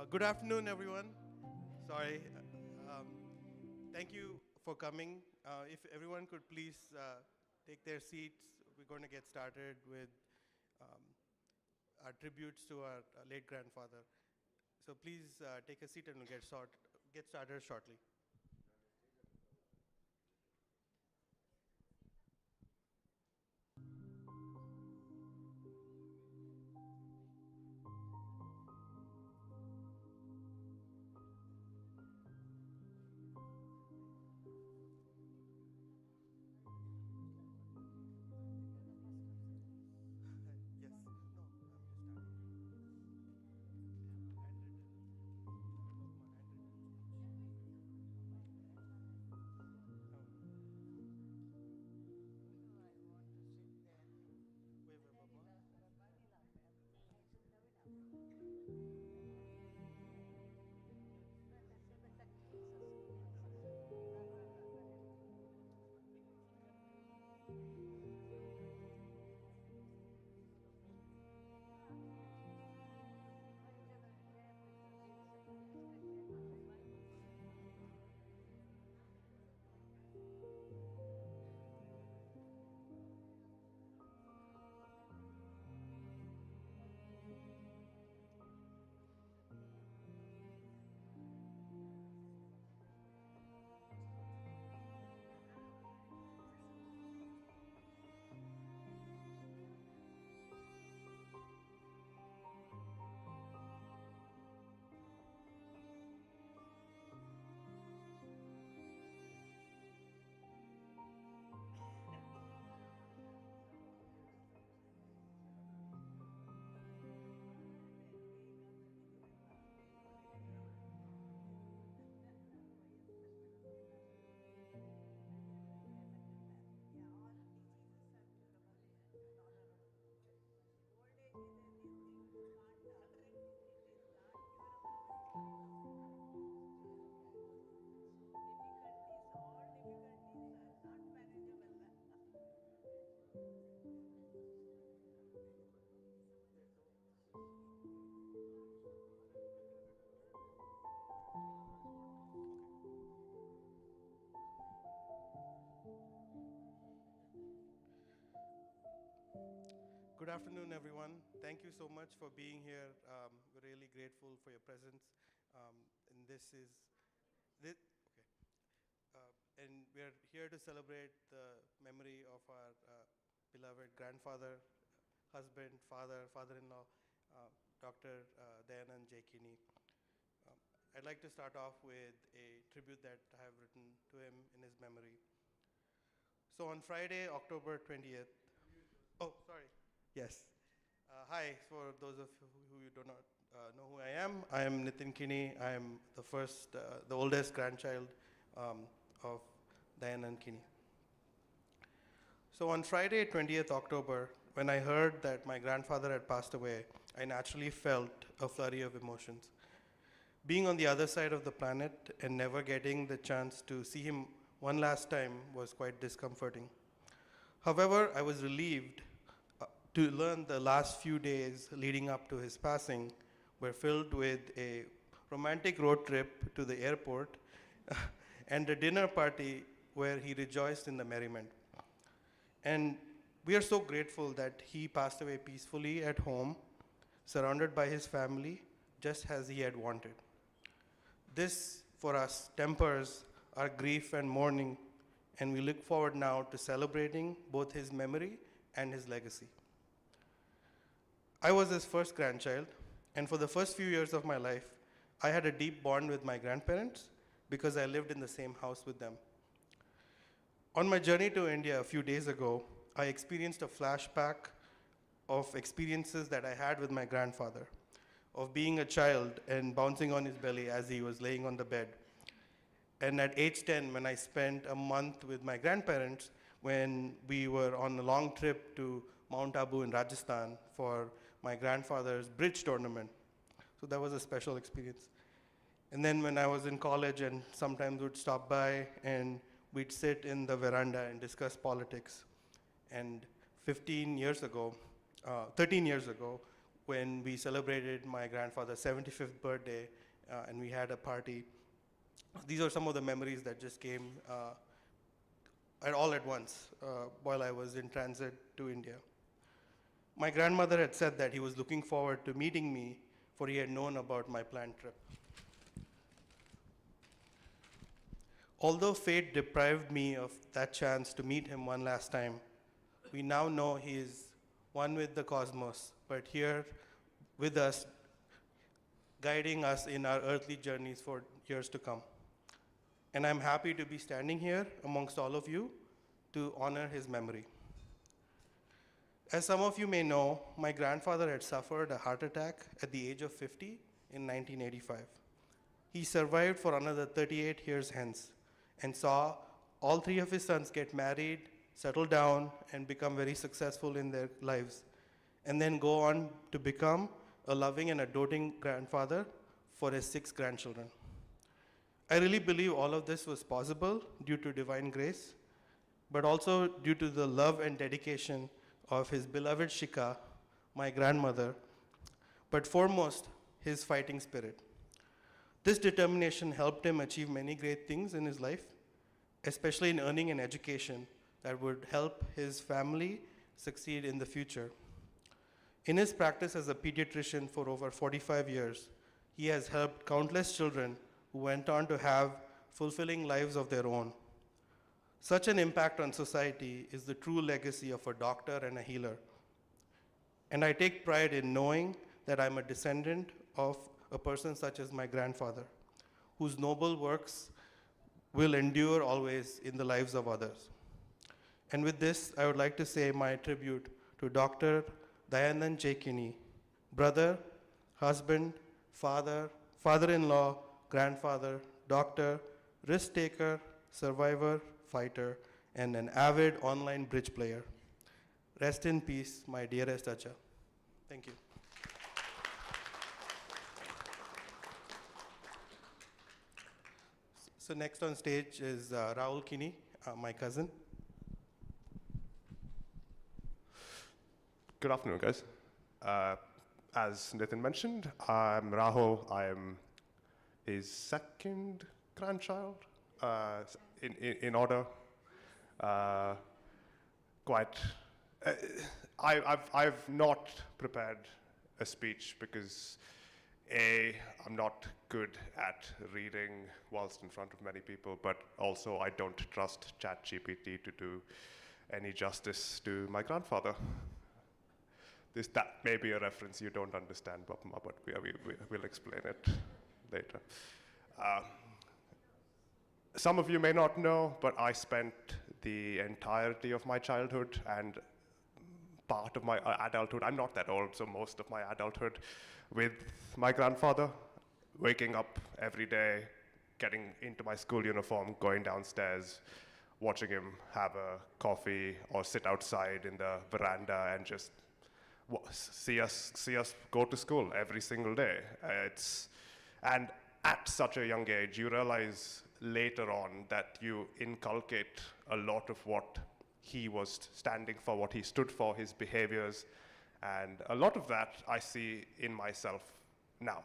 Good afternoon, everyone. Sorry. Thank you for coming. If everyone could please take their seats, we're going to get started with um, our tributes to our late grandfather. So please take a seat and we'll get started shortly. Yes. No, I'm just starting. Good afternoon, everyone. Thank you so much for being here. We're really grateful for your presence. And this, okay. And we're here to celebrate the memory of our beloved grandfather, husband, father-in-law, Dr. Dayanand Kini. Um, I'd like to start off with a tribute that I have written to him in his memory. So on Friday, October 20th, oh, sorry. Yes. Hi, for those of you who do not know who I am Kini. I am the oldest grandchild of Dayanand Kini. So on Friday, 20th October, when I heard that my grandfather had passed away, I naturally felt a flurry of emotions. Being on the other side of the planet and never getting the chance to see him one last time was quite discomforting. However, I was relieved to learn the last few days leading up to his passing were filled with a romantic road trip to the airport and a dinner party where he rejoiced in the merriment. And we are so grateful that he passed away peacefully at home, surrounded by his family, just as he had wanted. This, for us, tempers our grief and mourning, and we look forward now to celebrating both his memory and his legacy. I was his first grandchild, and for the first few years of my life, I had a deep bond with my grandparents because I lived in the same house with them. On my journey to India a few days ago, I experienced a flashback of experiences that I had with my grandfather, of being a child and bouncing on his belly as he was laying on the bed. And at age 10, when I spent a month with my grandparents, when we were on a long trip to Mount Abu in Rajasthan for my grandfather's bridge tournament. So that was a special experience. And then when I was in college and sometimes would stop by and we'd sit in the veranda and discuss politics. And 13 years ago, when we celebrated my grandfather's 75th birthday and we had a party. These are some of the memories that just came all at once while I was in transit to India. My grandmother had said that he was looking forward to meeting me, for he had known about my planned trip. Although fate deprived me of that chance to meet him one last time, we now know he is one with the cosmos, but here with us, guiding us in our earthly journeys for years to come. And I'm happy to be standing here amongst all of you to honor his memory. As some of you may know, my grandfather had suffered a heart attack at the age of 50 in 1985. He survived for another 38 years hence and saw all three of his sons get married, settle down, and become very successful in their lives, and then go on to become a loving and a doting grandfather for his 6 grandchildren. I really believe all of this was possible due to divine grace, but also due to the love and dedication of his beloved Shika, my grandmother, but foremost, his fighting spirit. This determination helped him achieve many great things in his life, especially in earning an education that would help his family succeed in the future. In his practice as a pediatrician for over 45 years, he has helped countless children who went on to have fulfilling lives of their own. Such an impact on society is the true legacy of a doctor and a healer. And I take pride in knowing that I'm a descendant of a person such as my grandfather, whose noble works will endure always in the lives of others. And with this, I would like to say my tribute to Dr. Dayanand J. Kini, brother, husband, father, father-in-law, grandfather, doctor, risk-taker, survivor, fighter, and an avid online bridge player. Rest in peace, my dearest Acha. Thank you. So next on stage is Rahul Kini, my cousin. Good afternoon, guys. As Nitin mentioned, I'm Rahul. I am his second grandchild in order. I've not prepared a speech because I'm not good at reading whilst in front of many people, but also I don't trust ChatGPT to do any justice to my grandfather. That may be a reference you don't understand, but we'll explain it later. Some of you may not know, but I spent the entirety of my childhood and part of my adulthood, I'm not that old, so most of my adulthood, with my grandfather, waking up every day, getting into my school uniform, going downstairs, watching him have a coffee or sit outside in the veranda and just see us go to school every single day. And at such a young age, you realize later on that you inculcate a lot of what he was standing for, what he stood for, his behaviors, and a lot of that I see in myself now.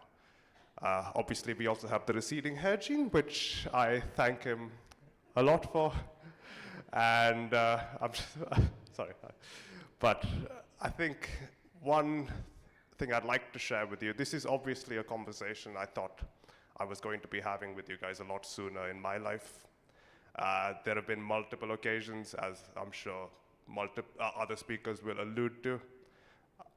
Obviously, we also have the receding hair gene, which I thank him a lot for, and I'm sorry, but I think one thing I'd like to share with you, this is obviously a conversation I thought I was going to be having with you guys a lot sooner in my life. There have been multiple occasions, as I'm sure other speakers will allude to,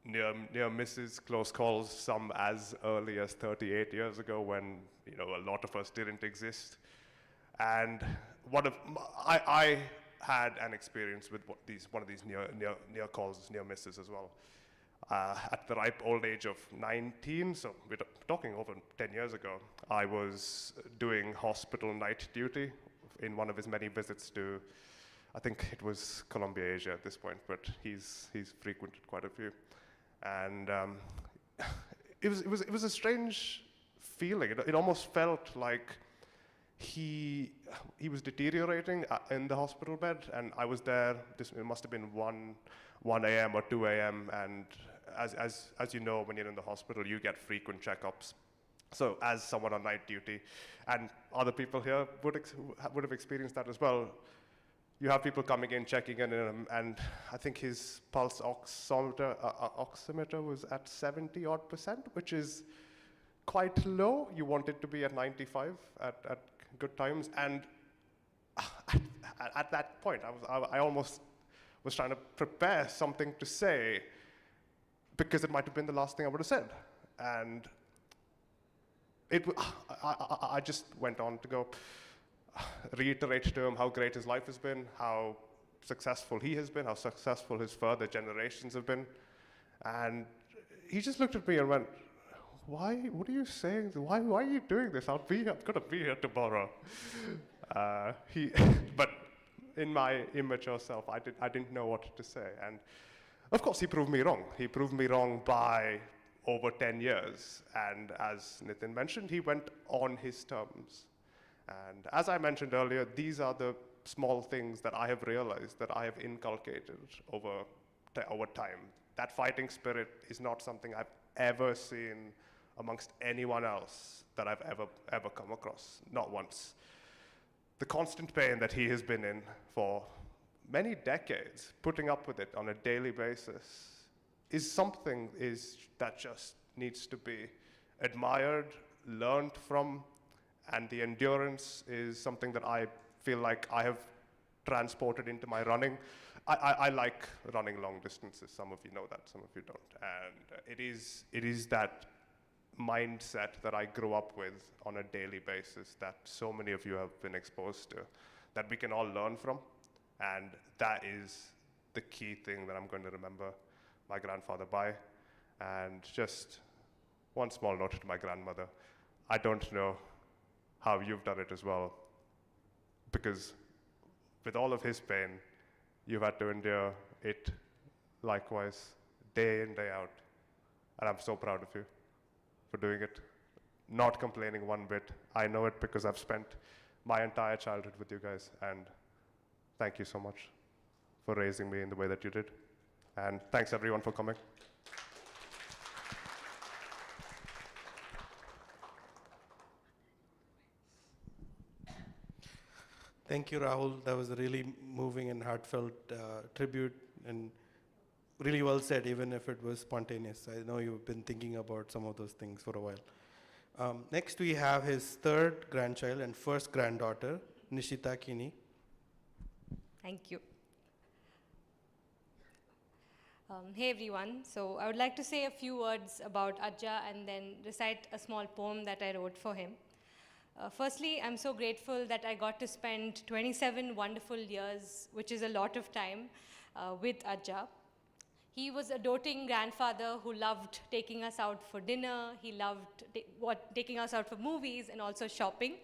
near misses, close calls, some as early as 38 years ago when a lot of us didn't exist. And I had an experience with one of these near calls, near misses as well. At the ripe old age of 19, so we're talking over 10 years ago, I was doing hospital night duty in one of his many visits to, I think it was Colombia, Asia at this point, but he's frequented quite a few. And it was a strange feeling. It almost felt like he was deteriorating in the hospital bed, and I was there. It must have been 1 a.m. or 2 a.m. and as you know, when you're in the hospital, you get frequent checkups. So as someone on night duty, and other people here would have experienced that as well, you have people coming in, checking in, and I think his pulse oximeter was at 70 odd %, which is quite low. You want it to be at 95 at good times. And at that point, I almost was trying to prepare something to say because it might have been the last thing I would have said. And I just went on to go reiterate to him how great his life has been, how successful he has been, how successful his further generations have been. And he just looked at me and went, "Why? What are you saying? Why are you doing this? I'm gonna be here tomorrow." But in my immature self, I didn't know what to say. And of course, he proved me wrong. He proved me wrong by over 10 years. And as Nitin mentioned, he went on his terms. And as I mentioned earlier, these are the small things that I have realized that I have inculcated over time. That fighting spirit is not something I've ever seen amongst anyone else that I've ever come across, not once. The constant pain that he has been in for many decades, putting up with it on a daily basis, is something that just needs to be admired, learned from, and the endurance is something that I feel like I have transported into my running. I like running long distances. Some of you know that, some of you don't. And it is that mindset that I grew up with on a daily basis that so many of you have been exposed to, that we can all learn from. And that is the key thing that I'm going to remember my grandfather by. And just one small note to my grandmother. I don't know how you've done it as well, because with all of his pain, you've had to endure it likewise, day in, day out. And I'm so proud of you for doing it, not complaining one bit. I know it because I've spent my entire childhood with you guys, and thank you so much for raising me in the way that you did. And thanks everyone for coming. Thank you, Rahul. That was a really moving and heartfelt tribute, and really well said, even if it was spontaneous. I know you've been thinking about some of those things for a while. Next, we have his third grandchild and first granddaughter, Nishita Kini. Thank you. Hey everyone, so I would like to say a few words about Ajja and then recite a small poem that I wrote for him. Firstly, I'm so grateful that I got to spend 27 wonderful years, which is a lot of time, with Ajja. He was a doting grandfather who loved taking us out for dinner. He loved taking us out for movies and also shopping,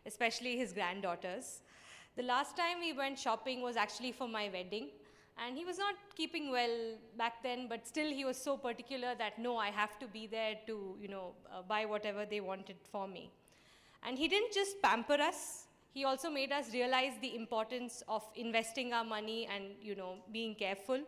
especially his granddaughters. The last time we went shopping was actually for my wedding. And he was not keeping well back then, but still he was so particular that no, I have to be there to, buy whatever they wanted for me. And he didn't just pamper us, he also made us realize the importance of investing our money and, being careful.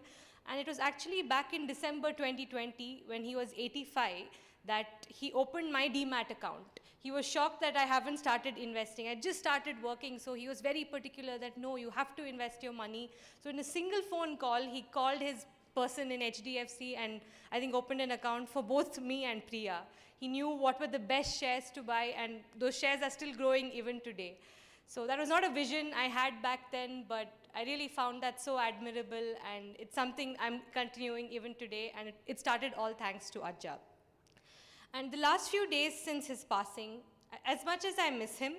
And it was actually back in December 2020, when he was 85, that he opened my DMAT account. He was shocked that I haven't started investing. I just started working, so he was very particular that no, you have to invest your money. So in a single phone call, he called his person in HDFC and I think opened an account for both me and Priya. He knew what were the best shares to buy, and those shares are still growing even today. So that was not a vision I had back then, but I really found that so admirable, and it's something I'm continuing even today, and it started all thanks to Ajja. And the last few days since his passing, as much as I miss him,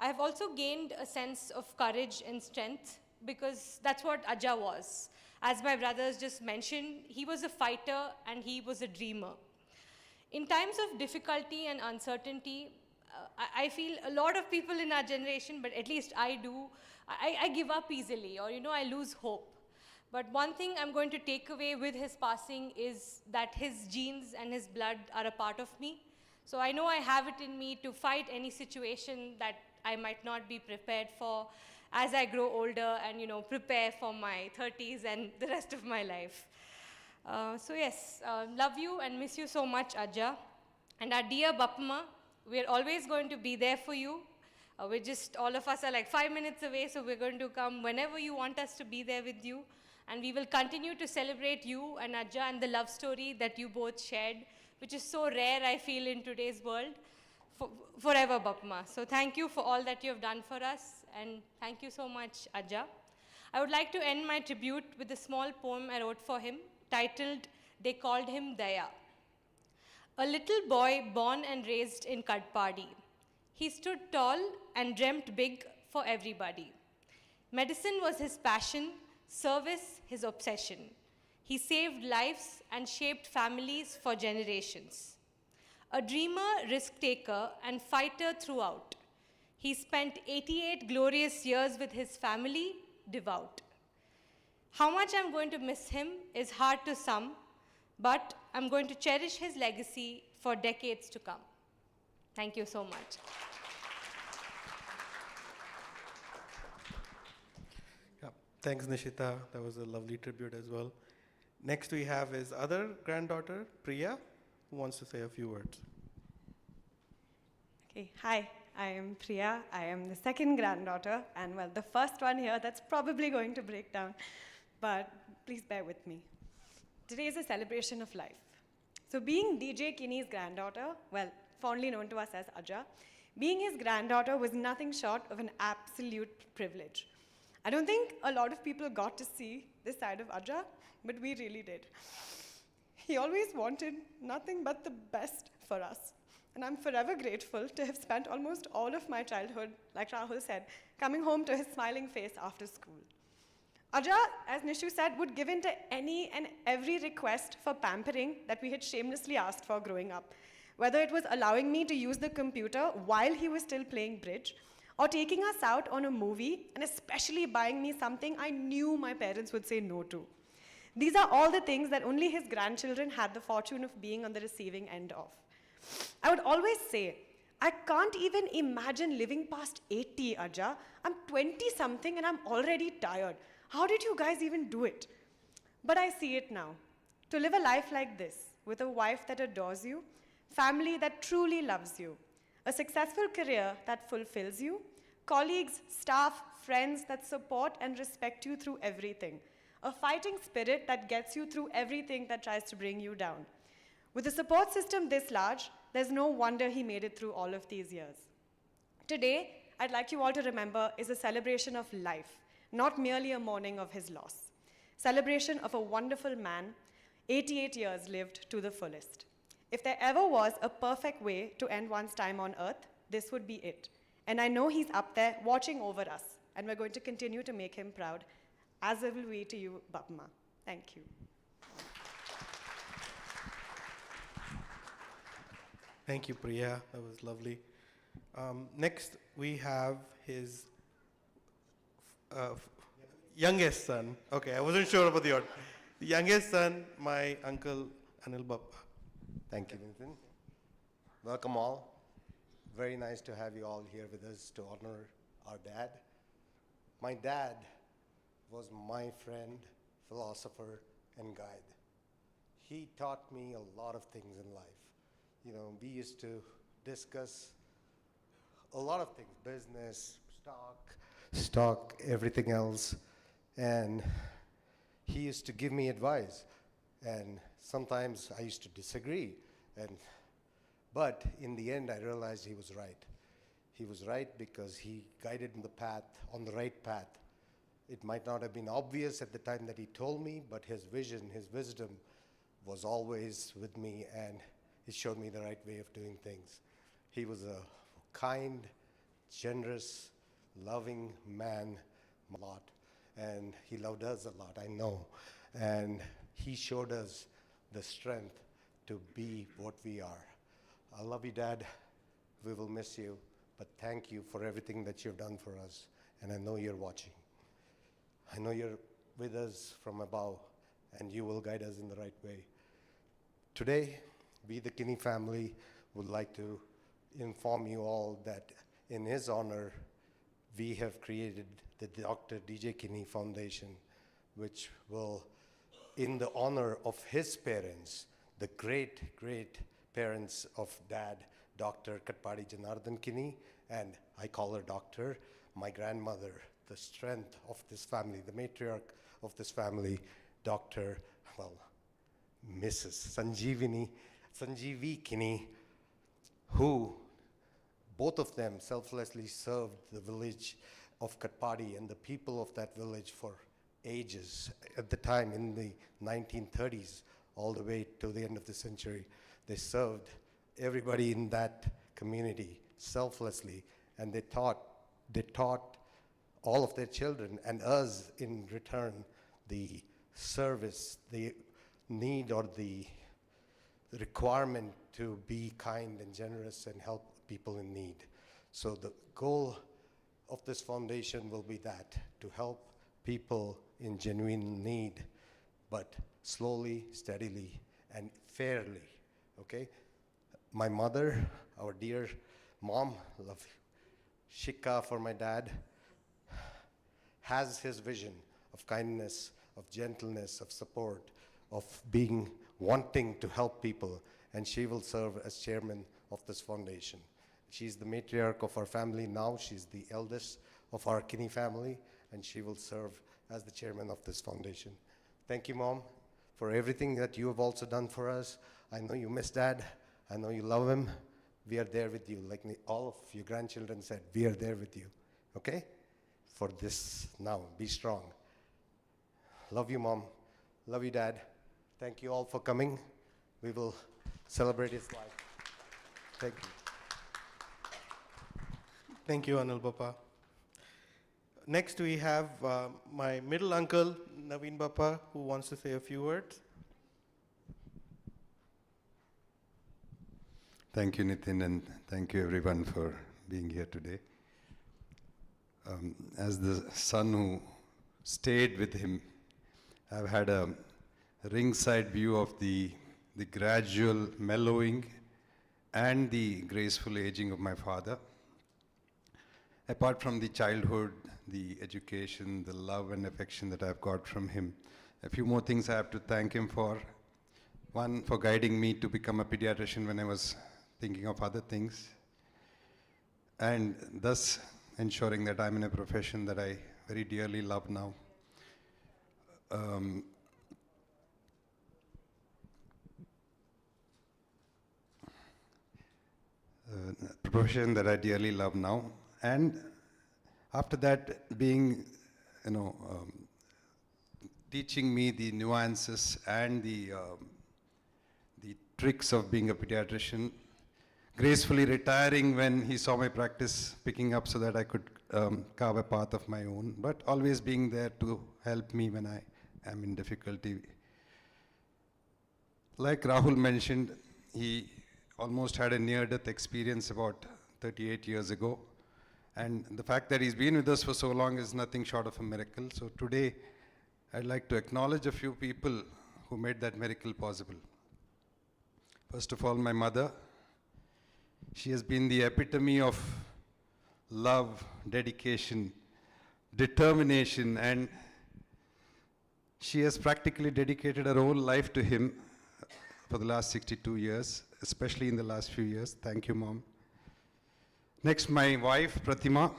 I have also gained a sense of courage and strength, because that's what Ajja was. As my brothers just mentioned, he was a fighter and he was a dreamer. In times of difficulty and uncertainty, I feel a lot of people in our generation, but at least I do, I give up easily, or I lose hope. But one thing I'm going to take away with his passing is that his genes and his blood are a part of me. So I know I have it in me to fight any situation that I might not be prepared for as I grow older and prepare for my 30s and the rest of my life. So yes, love you and miss you so much, Ajja. And our dear Bapma, we're always going to be there for you. We're just, all of us are like 5 minutes away, so we're going to come whenever you want us to be there with you. And we will continue to celebrate you and Ajja and the love story that you both shared, which is so rare, I feel, in today's world. Forever, Bapma. So thank you for all that you have done for us, and thank you so much, Ajja. I would like to end my tribute with a small poem I wrote for him, titled They Called Him Daya. A little boy born and raised in Kadpadi. He stood tall and dreamt big for everybody. Medicine was his passion, service his obsession. He saved lives and shaped families for generations. A dreamer, risk-taker, and fighter throughout. He spent 88 glorious years with his family, devout. How much I'm going to miss him is hard to sum, but I'm going to cherish his legacy for decades to come. Thank you so much. Yeah. Thanks, Nishita. That was a lovely tribute as well. Next we have his other granddaughter, Priya, who wants to say a few words. Okay, hi, I am Priya. I am the second granddaughter, and well, the first one here that's probably going to break down, but please bear with me. Today is a celebration of life. So being DJ Kini's granddaughter, well, fondly known to us as Ajja, being his granddaughter was nothing short of an absolute privilege. I don't think a lot of people got to see this side of Ajja, but we really did. He always wanted nothing but the best for us. And I'm forever grateful to have spent almost all of my childhood, like Rahul said, coming home to his smiling face after school. Ajja, as Nishu said, would give in to any and every request for pampering that we had shamelessly asked for growing up. Whether it was allowing me to use the computer while he was still playing bridge, or taking us out on a movie, and especially buying me something I knew my parents would say no to. These are all the things that only his grandchildren had the fortune of being on the receiving end of. I would always say, I can't even imagine living past 80, Ajja. I'm 20-something and I'm already tired. How did you guys even do it? But I see it now. To live a life like this, with a wife that adores you, family that truly loves you, a successful career that fulfills you, colleagues, staff, friends that support and respect you through everything, a fighting spirit that gets you through everything that tries to bring you down. With a support system this large, there's no wonder he made it through all of these years. Today, I'd like you all to remember is a celebration of life, not merely a mourning of his loss. Celebration of a wonderful man, 88 years lived to the fullest. If there ever was a perfect way to end one's time on earth, this would be it. And I know he's up there watching over us, and we're going to continue to make him proud, as will we to you, Bapma. Thank you. Thank you, Priya. That was lovely. Next, we have his youngest son. Okay, I wasn't sure about the order. The youngest son, my uncle Anil Bappa. Thank you, Nitin. Welcome all. Very nice to have you all here with us to honor our dad. My dad was my friend, philosopher, and guide. He taught me a lot of things in life. You know, we used to discuss a lot of things, business, stock, everything else. And he used to give me advice. And sometimes I used to disagree. But in the end, I realized he was right. He was right because he guided me on the right path. It might not have been obvious at the time that he told me, but his vision, his wisdom was always with me, and it showed me the right way of doing things. He was a kind, generous, loving man a lot, and he loved us a lot, I know. And he showed us the strength to be what we are. I love you, Dad. We will miss you, but thank you for everything that you've done for us, and I know you're watching. I know you're with us from above, and you will guide us in the right way. Today, we, the Kini family, would like to inform you all that in his honor, we have created the Dr. DJ Kini Foundation, which will in the honor of his parents, the great, great parents of Dad, Dr. Katpadi Janardhan Kini, and I call her Doctor, my grandmother, the strength of this family, the matriarch of this family, Dr. Mrs. Sanjeevi Kini, who both of them selflessly served the village of Katpadi and the people of that village for ages. At the time, in the 1930s, all the way to the end of the century, they served everybody in that community selflessly, and they taught all of their children and us in return the service, the need or the requirement to be kind and generous and help people in need. So the goal of this foundation will be that, to help people in genuine need, but slowly, steadily, and fairly, okay? My mother, our dear mom, love Shikha for my dad, has his vision of kindness, of gentleness, of support, of wanting to help people, and she will serve as chairman of this foundation. She's the matriarch of our family now. She's the eldest of our Kini family, and she will serve as the chairman of this foundation. Thank you, Mom, for everything that you have also done for us. I know you miss Dad. I know you love him. We are there with you. Like all of your grandchildren said, we are there with you, okay? For this now, be strong. Love you, Mom. Love you, Dad. Thank you all for coming. We will celebrate his life. Thank you. Thank you, Anil Bappa. Next, we have my middle uncle, Naveen Bappa, who wants to say a few words. Thank you, Nitin, and thank you everyone for being here today. As the son who stayed with him, I've had a ringside view of the gradual mellowing and the graceful aging of my father. Apart from the childhood, the education, the love and affection that I've got from him, a few more things I have to thank him for. One, for guiding me to become a pediatrician when I was thinking of other things, and thus ensuring that I'm in a profession that I very dearly love now. Profession that I dearly love now, and after that being, teaching me the nuances and the tricks of being a pediatrician, gracefully retiring when he saw my practice picking up so that I could carve a path of my own, but always being there to help me when I am in difficulty. Like Rahul mentioned, he almost had a near-death experience about 38 years ago. And the fact that he's been with us for so long is nothing short of a miracle. So today, I'd like to acknowledge a few people who made that miracle possible. First of all, my mother. She has been the epitome of love, dedication, determination, and she has practically dedicated her whole life to him for the last 62 years, especially in the last few years. Thank you, Mom. Next, my wife, Pratima.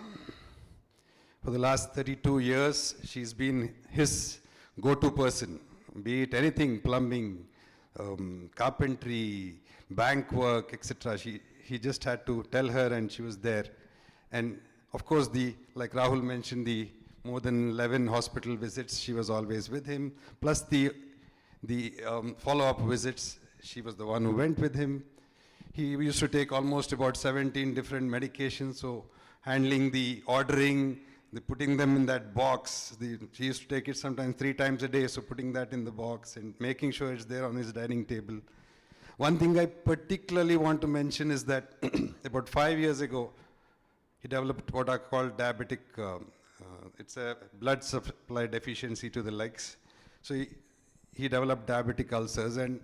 For the last 32 years, she's been his go-to person, be it anything, plumbing, carpentry, bank work, etc. He just had to tell her and she was there. And of course, like Rahul mentioned, the more than 11 hospital visits, she was always with him, plus the follow-up visits, she was the one who went with him. He used to take almost about 17 different medications, so handling the ordering, putting them in that box. She used to take it sometimes 3 times a day, so putting that in the box and making sure it's there on his dining table. One thing I particularly want to mention is that about 5 years ago, he developed what are called diabetic, it's a blood supply deficiency to the legs. So he developed diabetic ulcers, and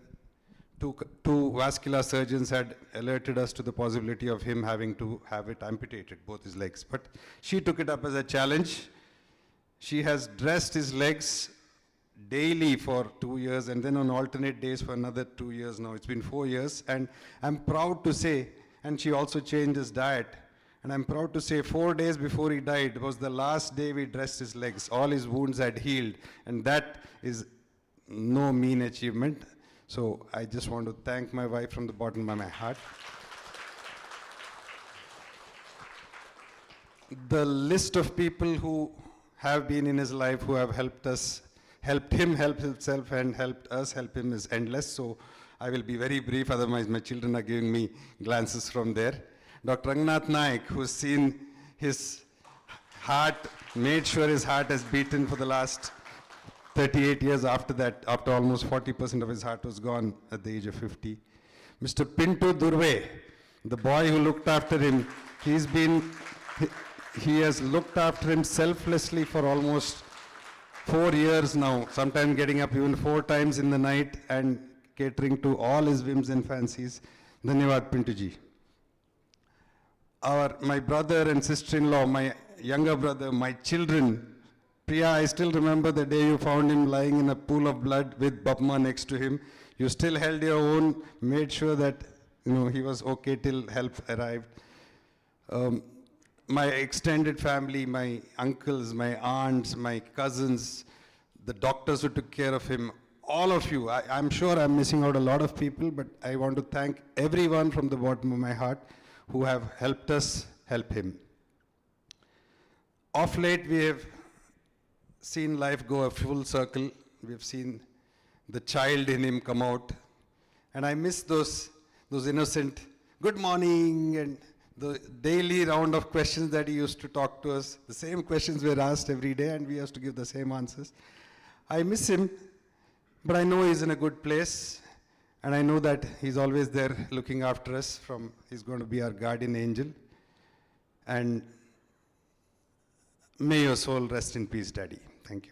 two vascular surgeons had alerted us to the possibility of him having to have it amputated, both his legs. But she took it up as a challenge. She has dressed his legs daily for 2 years and then on alternate days for another 2 years now. It's been 4 years, and I'm proud to say, and she also changed his diet. And I'm proud to say 4 days before he died was the last day we dressed his legs. All his wounds had healed, and that is no mean achievement. So I just want to thank my wife from the bottom of my heart. The list of people who have been in his life, who have helped us, helped him help himself and helped us help him is endless. So I will be very brief, otherwise my children are giving me glances from there. Dr. Rangnath Naik, who's seen his heart, made sure his heart has beaten for the last 38 years after that, after almost 40% of his heart was gone at the age of 50. Mr. Pintu Durve, the boy who looked after him, he has looked after him selflessly for almost 4 years now, sometimes getting up even 4 times in the night and catering to all his whims and fancies. Dhanyavad Pintuji. My brother and sister-in-law, my younger brother, my children. Priya, I still remember the day you found him lying in a pool of blood with Babma next to him. You still held your own, made sure that he was okay till help arrived. My extended family, my uncles, my aunts, my cousins, the doctors who took care of him, all of you. I'm sure I'm missing out a lot of people, but I want to thank everyone from the bottom of my heart who have helped us help him. Of late, we have seen life go a full circle. We have seen the child in him come out. And I miss those innocent, good morning, and the daily round of questions that he used to talk to us. The same questions were asked every day, and we used to give the same answers. I miss him, but I know he's in a good place. And I know that he's always there looking after us. He's going to be our guardian angel. And may your soul rest in peace, Daddy. Thank you.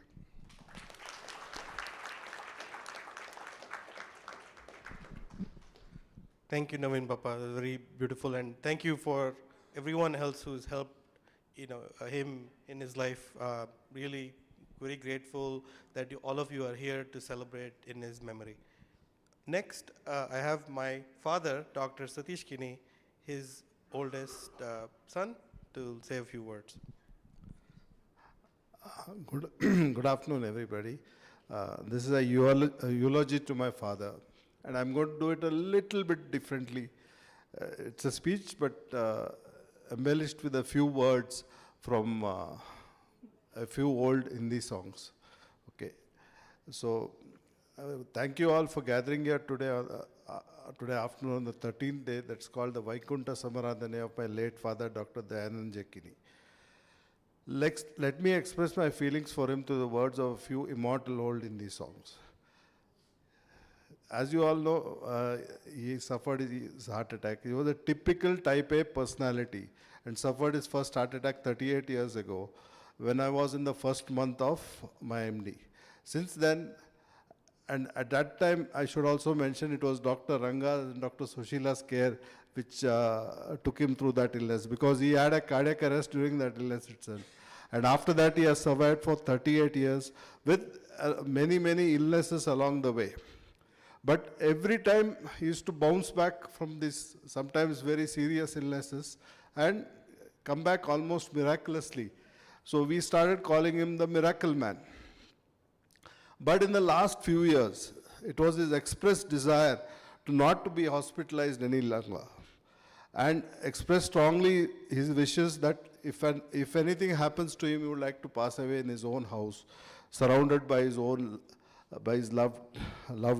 Thank you, Naveen Papa. Very beautiful, and thank you for everyone else who's helped, him in his life. Really, very grateful that all of you are here to celebrate in his memory. Next, I have my father, Dr. Satish Kini, his oldest son, to say a few words. Good afternoon, everybody. This is a eulogy to my father, and I'm going to do it a little bit differently. It's a speech, but embellished with a few words from a few old Hindi songs. Okay, so thank you all for gathering here today. Today afternoon, on the 13th day, that's called the Vaikunta Samaradhana of my late father, Dr. Dayanand Kini. Let me express my feelings for him through the words of a few immortal old Hindi songs. As you all know, he suffered his heart attack. He was a typical type A personality and suffered his first heart attack 38 years ago when I was in the first month of my MD. Since then, and at that time, I should also mention it was Dr. Ranga and Dr. Sushila's care which took him through that illness, because he had a cardiac arrest during that illness itself. And after that, he has survived for 38 years with many, many illnesses along the way. But every time he used to bounce back from these sometimes very serious illnesses and come back almost miraculously. So we started calling him the Miracle Man. But in the last few years, it was his expressed desire not to be hospitalized any longer, and expressed strongly his wishes that if anything happens to him, he would like to pass away in his own house, surrounded by his loved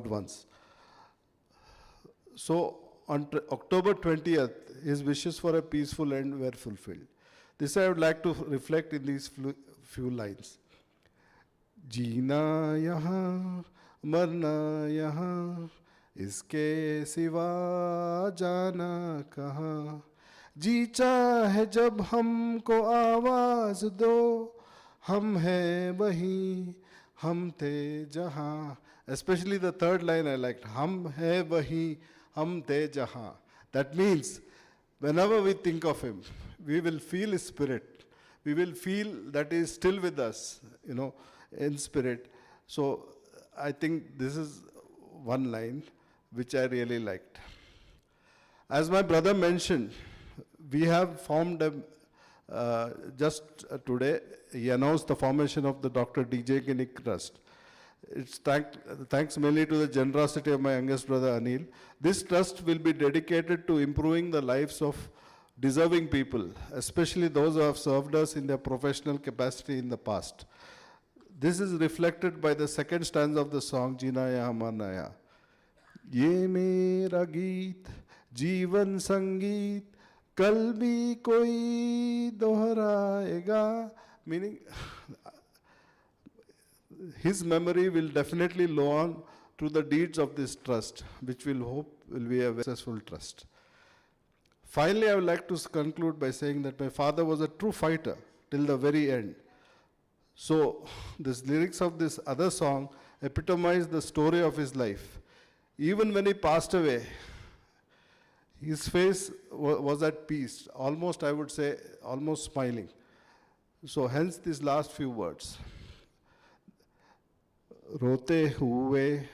ones. So on October 20th, his wishes for a peaceful end were fulfilled. This I would like to reflect in these few lines. जीना यहाँ मरना यहाँ इसके सिवा जाना कहाँ जी चाहे जब हमको आवाज दो हम हैं वहीं हम थे जहाँ. Especially the third line I liked. हम हैं वहीं हम थे जहाँ. That means whenever we think of him, we will feel his spirit. We will feel that he is still with us, in spirit. So I think this is one line which I really liked. As my brother mentioned, we have formed a, just today, he announced the formation of the Dr. DJ Kini Trust. It's thanks mainly to the generosity of my youngest brother Anil. This trust will be dedicated to improving the lives of deserving people, especially those who have served us in their professional capacity in the past. This is reflected by the second stanza of the song, Jina Ya Hamar Naya. ये मेरा गीत जीवन संगीत कल भी कोई दोहराएगा, meaning his memory will definitely live on through the deeds of this trust, which we'll hope will be a very successful trust. Finally, I would like to conclude by saying that my father was a true fighter till the very end. So, these lyrics of this other song epitomize the story of his life. Even when he passed away, his face was at peace, almost, I would say, almost smiling. So, hence these last few words. रोते हुए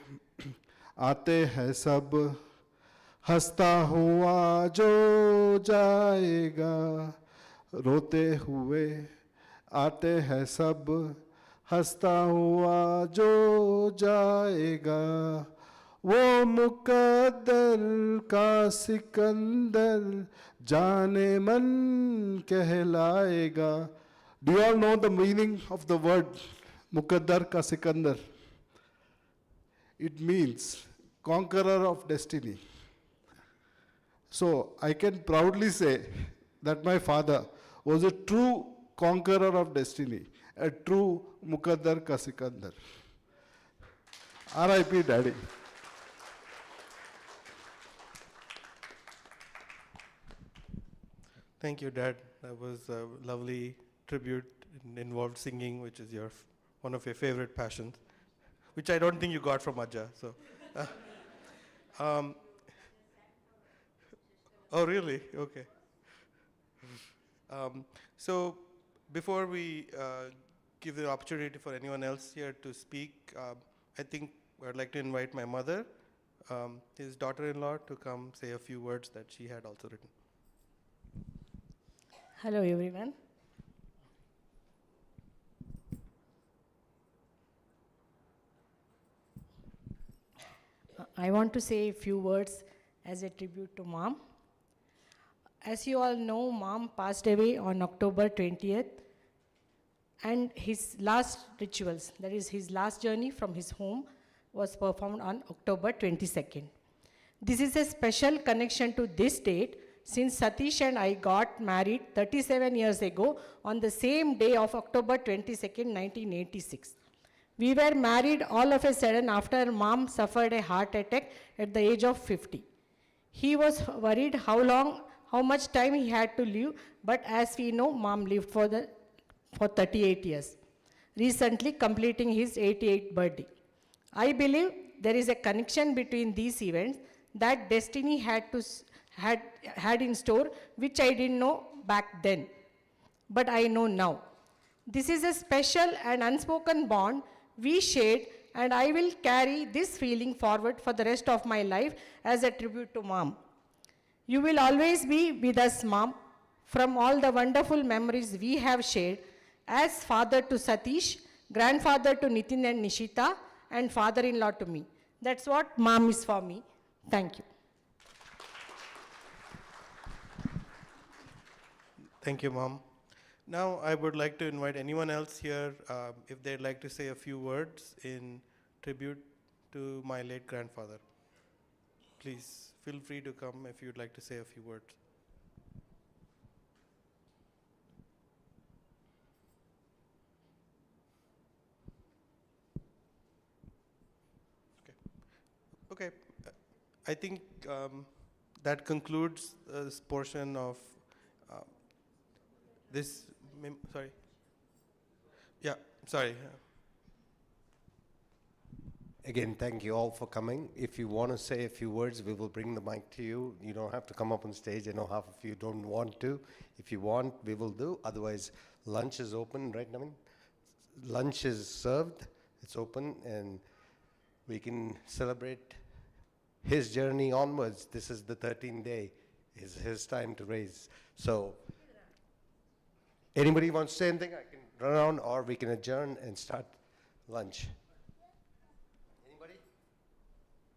आते हैं सब, हंसता हुआ जो जाएगा. रोते हुए आते हैं सब, हंसता हुआ जो जाएगा. वो मुकद्दर का सिकंदर जाने मन कहलाएगा. Do you all know the meaning of the word मुकद्दर का Sikandar? It means conqueror of destiny. So I can proudly say that my father was a true conqueror of destiny, a true Mukaddar ka Sikandar. R.I.P. Daddy. Thank you, Dad. That was a lovely tribute. It involved singing, which is one of your favorite passions, which I don't think you got from Ajja. So, oh, really? Okay. So, before we give the opportunity for anyone else here to speak, I think I'd like to invite my mother, his daughter-in-law, to come say a few words that she had also written. Hello, everyone. I want to say a few words as a tribute to Mom. As you all know, Mom passed away on October 20th, and his last rituals, that is his last journey from his home, was performed on October 22nd. This is a special connection to this date since Satish and I got married 37 years ago on the same day of October 22nd, 1986. We were married all of a sudden after Mom suffered a heart attack at the age of 50. He was worried how much time he had to live, but as we know, Mom lived for 38 years, recently completing his 88th birthday. I believe there is a connection between these events that destiny had in store, which I didn't know back then, but I know now. This is a special and unspoken bond we shared, and I will carry this feeling forward for the rest of my life as a tribute to Mom. You will always be with us, Mom, from all the wonderful memories we have shared as father to Satish, grandfather to Nitin and Nishita, and father-in-law to me. That's what Mom is for me. Thank you. Thank you, Mom. Now, I would like to invite anyone else here if they'd like to say a few words in tribute to my late grandfather. Please feel free to come if you'd like to say a few words. Okay. I think that concludes this portion of this. Sorry. Yeah, sorry. Again, thank you all for coming. If you want to say a few words, we will bring the mic to you. You don't have to come up on stage. I know half of you don't want to. If you want, we will do. Otherwise, lunch is open, right, Naveen? Lunch is served. It's open, and we can celebrate his journey onwards. This is the 13th day, is his time to raise. So, anybody wants to say anything? I can run around, or we can adjourn and start lunch. Anybody?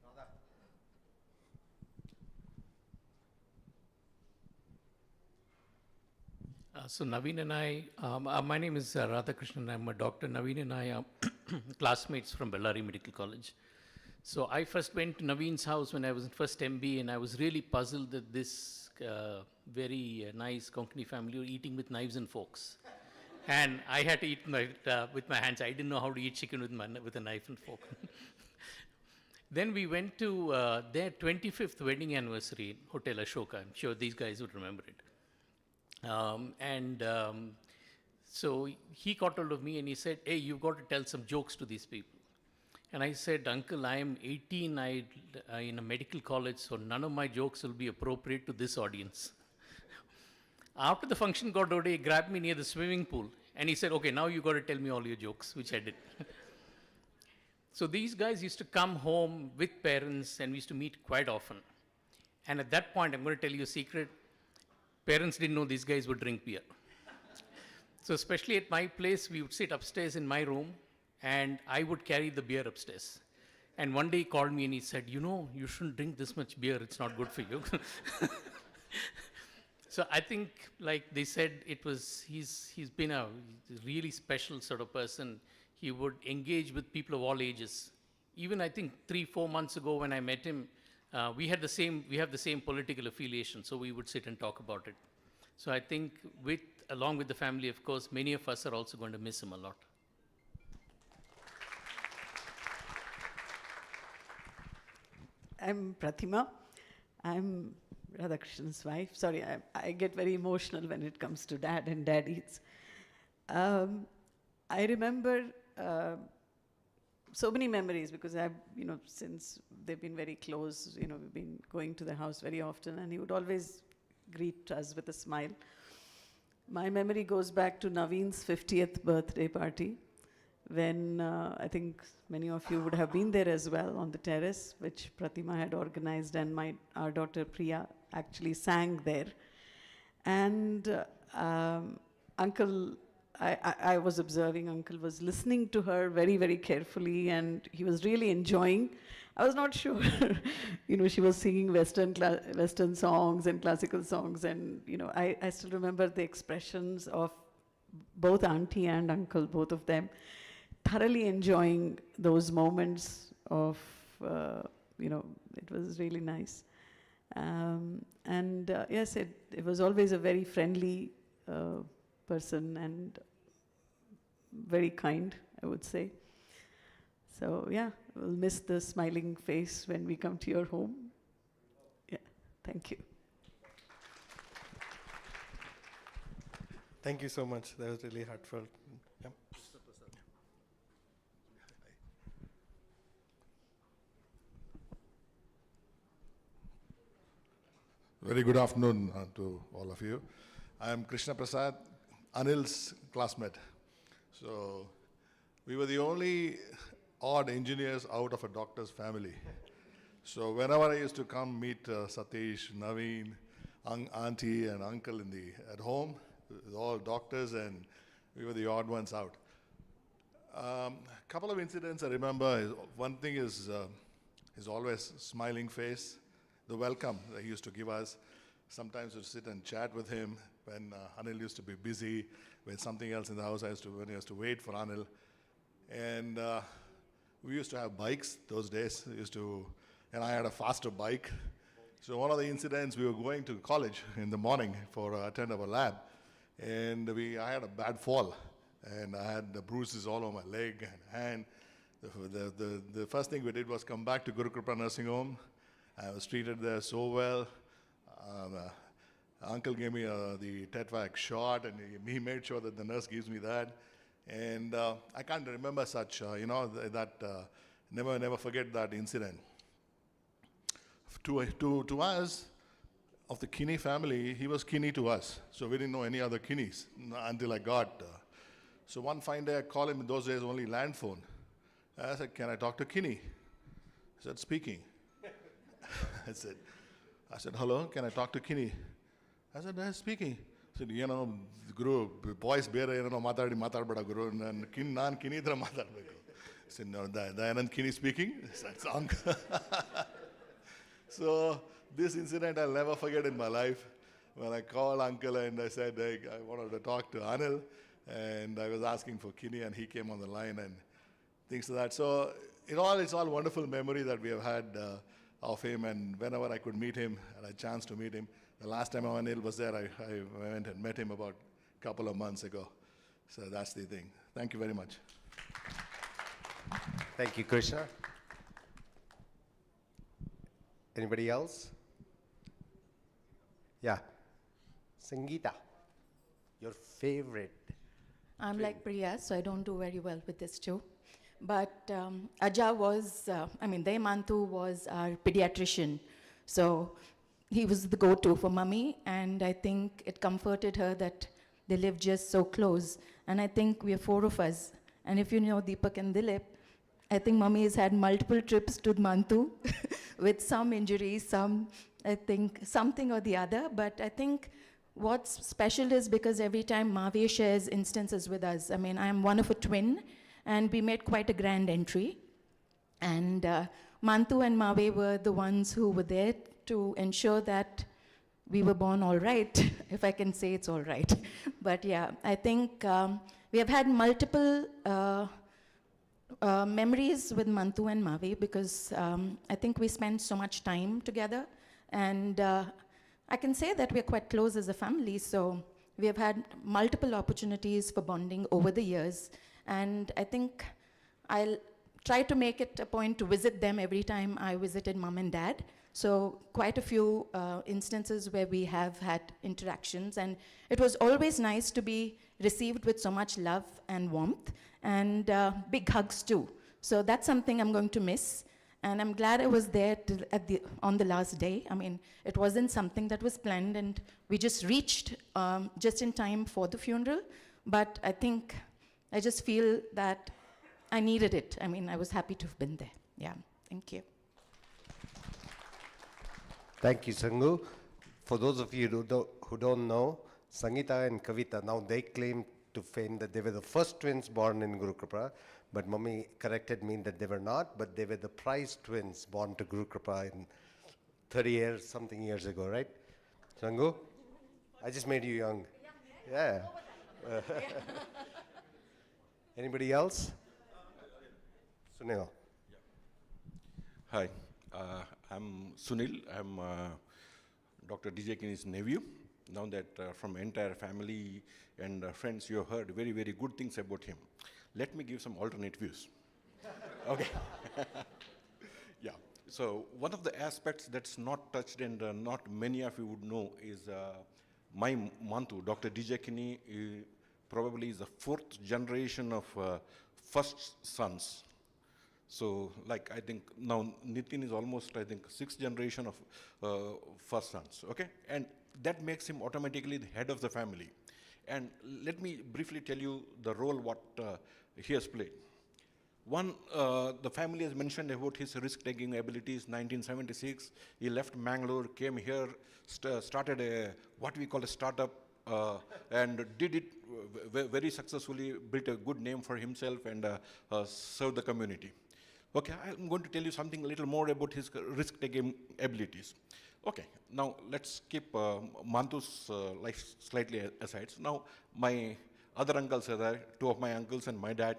Radha? So Naveen and I, my name is Radhakrishnan. I'm a doctor. Naveen and I are classmates from Bellary Medical College. So I first went to Naveen's house when I was in first MB, and I was really puzzled that this very nice Konkani family were eating with knives and forks. And I had to eat with my hands. I didn't know how to eat chicken with a knife and fork. Then we went to their 25th wedding anniversary in Hotel Ashoka. I'm sure these guys would remember it. So he got hold of me and he said, hey, you've got to tell some jokes to these people. And I said, Uncle, I am 18, in a medical college, so none of my jokes will be appropriate to this audience. After the function got over, he grabbed me near the swimming pool and he said, okay, now you got to tell me all your jokes, which I did. So these guys used to come home with parents and we used to meet quite often. And at that point, I'm going to tell you a secret. Parents didn't know these guys would drink beer. So especially at my place, we would sit upstairs in my room and I would carry the beer upstairs. And one day he called me and he said, you know, you shouldn't drink this much beer. It's not good for you. So I think, like they said, he's been a really special sort of person. He would engage with people of all ages. Even I think 3-4 months ago when I met him, we have the same political affiliation, so we would sit and talk about it. So I think along with the family, of course, many of us are also going to miss him a lot. I'm Pratima. I'm Radhakrishnan's wife. Sorry, I get very emotional when it comes to dad and daddies. I remember so many memories because since they've been very close, we've been going to the house very often, and he would always greet us with a smile. My memory goes back to Naveen's 50th birthday party, when I think many of you would have been there as well on the terrace, which Pratima had organized, and our daughter Priya actually sang there. And Uncle, I was observing, Uncle was listening to her very, very carefully, and he was really enjoying. I was not sure, she was singing Western songs and classical songs, and I still remember the expressions of both auntie and uncle, both of them, thoroughly enjoying those moments of, it was really nice. Yes, it was always a very friendly person and very kind, I would say. So yeah, we'll miss the smiling face when we come to your home. Yeah, thank you. Thank you so much. That was really heartfelt. Yeah. Very good afternoon to all of you. I am Krishna Prasad, Anil's classmate. So we were the only odd engineers out of a doctor's family. So whenever I used to come meet Satish, Naveen, auntie and uncle at home, it was all doctors, and we were the odd ones out. A couple of incidents I remember. One thing is his always smiling face, the welcome that he used to give us. Sometimes we'd sit and chat with him when Anil used to be busy with something else in the house. When I used to wait for Anil. And we used to have bikes those days. And I had a faster bike. So one of the incidents, we were going to college in the morning for attend our lab. And I had a bad fall. And I had the bruises all over my leg and hand. The first thing we did was come back to Guru Kripa Nursing Home. I was treated there so well. Uncle gave me the Tetvac shot, and he made sure that the nurse gives me that. And I can't remember such, never forget that incident. To us, of the Kini family, he was Kini to us. So we didn't know any other Kinis until I got. So one fine day I called him, in those days only land phone. I said, can I talk to Kini? He said, speaking. I said, hello, can I talk to Kini? I said, speaking. He said, Guru, boys bear, matadbada Guru, and Kini idra matadbeku. I said, no, Dayanand Kini speaking? I said, song. So this incident I'll never forget in my life. When I called uncle and I said, hey, I wanted to talk to Anil, and I was asking for Kini, and he came on the line and things like that. So it's all wonderful memory that we have had of him, and whenever I could meet him, and I had a chance to meet him. The last time Anil was there, I went and met him about a couple of months ago. So that's the thing. Thank you very much. Thank you, Krishna. Anybody else? Yeah. Sangeeta, your favorite. I'm like Priya, so I don't do very well with this too. But Aja was, Dayanand was our pediatrician. So he was the go-to for mummy, and I think it comforted her that they live just so close. And I think we are 4 of us. And if you know Deepak and Dilip, I think mummy has had multiple trips to Mantu with some injuries, I think something or the other. But I think what's special is because every time Mave shares instances with us, I am one of a twin, and we made quite a grand entry. And Mantu and Maave were the ones who were there to ensure that we were born all right, if I can say it's all right. But yeah, I think we have had multiple memories with Mantu and Maave because I think we spend so much time together. And I can say that we're quite close as a family, so we have had multiple opportunities for bonding over the years. And I think I'll try to make it a point to visit them every time I visited mom and dad. So quite a few instances where we have had interactions, and it was always nice to be received with so much love and warmth, and big hugs too. So that's something I'm going to miss, and I'm glad I was there on the last day. It wasn't something that was planned, and we just reached just in time for the funeral, but I just feel that I needed it. I was happy to have been there. Yeah, thank you. Thank you, Sangu. For those of you who don't know, Sangeeta and Kavita, now they claim to fame that they were the first twins born in Guru Kripa, but Mummy corrected me that they were not, but they were the prize twins born to Guru Kripa in 30 years, something years ago, right? Sangu? I just made you young. Yeah. Anybody else? Sunil. Hi, I'm Sunil. I'm Dr. DJ Kini's nephew. Now that from entire family and friends, you have heard very, very good things about him. Let me give some alternate views. Okay. Yeah. So one of the aspects that's not touched and not many of you would know is my Mantu, Dr. DJ Kini, probably is the 4th generation of first sons. So, like, I think now Nitin is almost, 6th generation of first sons, okay? And that makes him automatically the head of the family. And let me briefly tell you the role what he has played. One, the family has mentioned about his risk-taking abilities. 1976, he left Mangalore, came here, started what we call a startup, and did it very successfully, built a good name for himself and served the community. Okay, I'm going to tell you something a little more about his risk-taking abilities. Okay, now let's keep Mantu's life slightly aside. So now my other uncles are there, 2 of my uncles and my dad.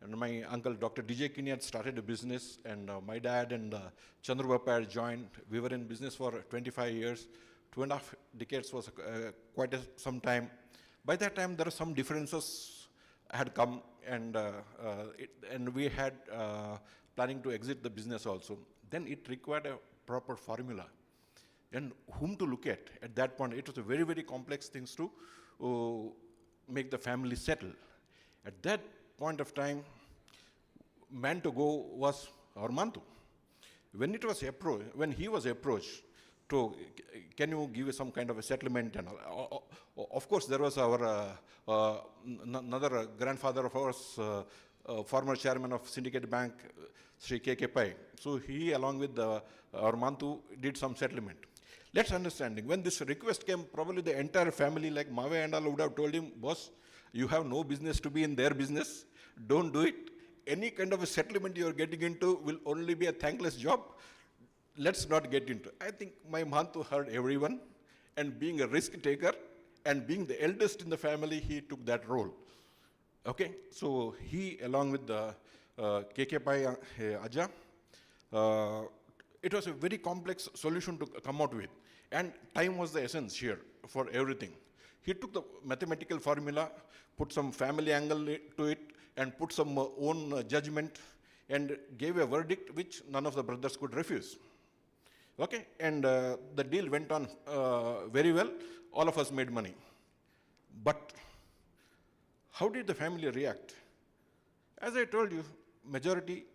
And my uncle, Dr. DJ Kini, had started a business, and my dad and Chandrabappa had joined. We were in business for 25 years. 2.5 decades was quite some time. By that time, there were some differences had come, and we had planning to exit the business also. Then it required a proper formula. And whom to look at that point, it was a very, very complex things to make the family settle. At that point of time, man to go was our Mantu. When he was approached to, can you give some kind of a settlement and all? Of course, there was our another grandfather of ours, former chairman of Syndicate Bank, Sri K.K. Pai. So he, along with our Mantu, did some settlement. Let's understanding, when this request came, probably the entire family, like Mave and all, would have told him, boss, you have no business to be in their business. Don't do it. Any kind of a settlement you are getting into will only be a thankless job. Let's not get into. I think my Mantu heard everyone, and being a risk taker, and being the eldest in the family, he took that role. Okay, so he, along with the KK Pai Aja, it was a very complex solution to come out with. And time was the essence here for everything. He took the mathematical formula, put some family angle to it, and put some own judgment, and gave a verdict which none of the brothers could refuse. Okay, and the deal went on very well. All of us made money. But how did the family react? As I told you, majority,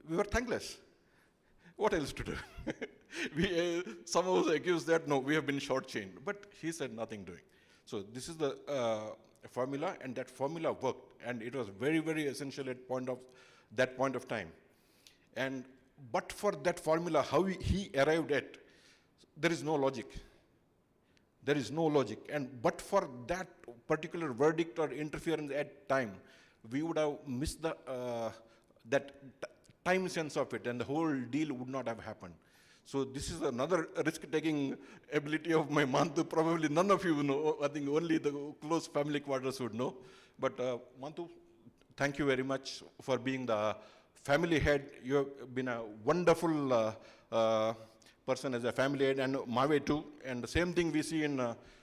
we were thankless. What else to do? Some of us accused that, no, we have been shortchanged. But he said nothing doing. So this is the formula, and that formula worked. And it was very, very essential at that point of time. And but for that formula, how he arrived at, there is no logic. There is no logic. And but for that particular verdict or interference at time, we would have missed the time sense of it, and the whole deal would not have happened. So this is another risk-taking ability of my Mantu. Probably none of you know. I think only the close family quarters would know. But Mantu, thank you very much for being the family head. You have been a wonderful person as a family head, and Mave too. And the same thing we see in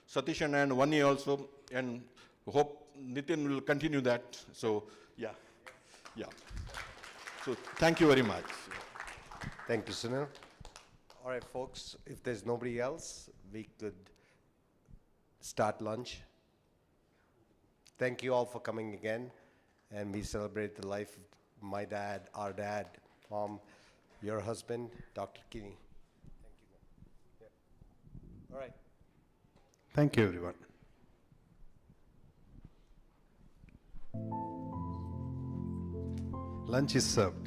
Satishan and Vani also, and hope Nitin will continue that. So, yeah. So, thank you very much. Thank you, Sunil. All right, folks, if there's nobody else, we could start lunch. Thank you all for coming again, and we celebrate the life of my dad, our dad, mom, your husband, Dr. Kini. Thank you. Yeah. All right. Thank you, everyone. Lunch is served.